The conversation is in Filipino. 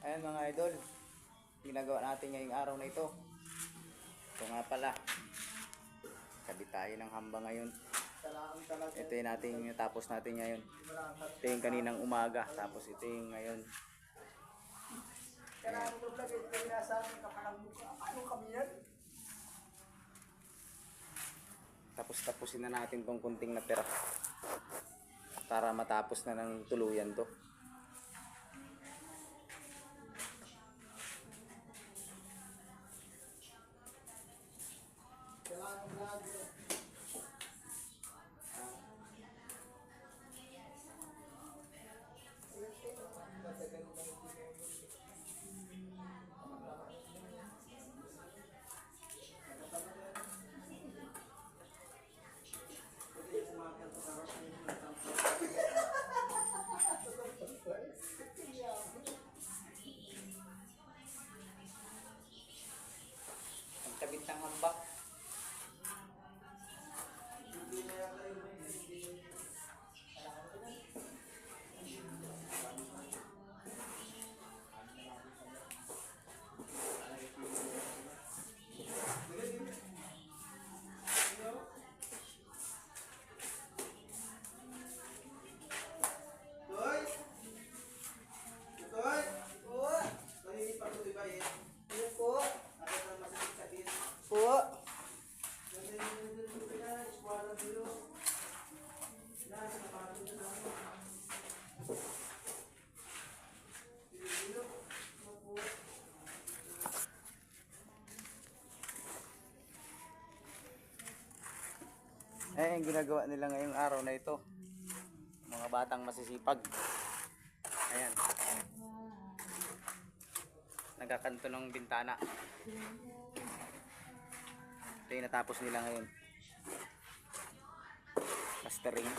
Ayan mga idol, ginagawa natin ngayong araw na ito. Ito nga pala, kabit tayo ng hamba ngayon. Ito yung natin, tapos natin ngayon. Ito yung kaninang umaga, tapos ito yung ngayon. Ayan. Tapos tapusin na natin tong kunting natira para matapos na ng tuluyan to. Ang tabit ng hambak. Eh, ang ginagawa nila ngayong araw na ito, mga batang masisipag. Ayan. Nagkakanto ng bintana. Ito yung natapos nila ngayon. Plastering.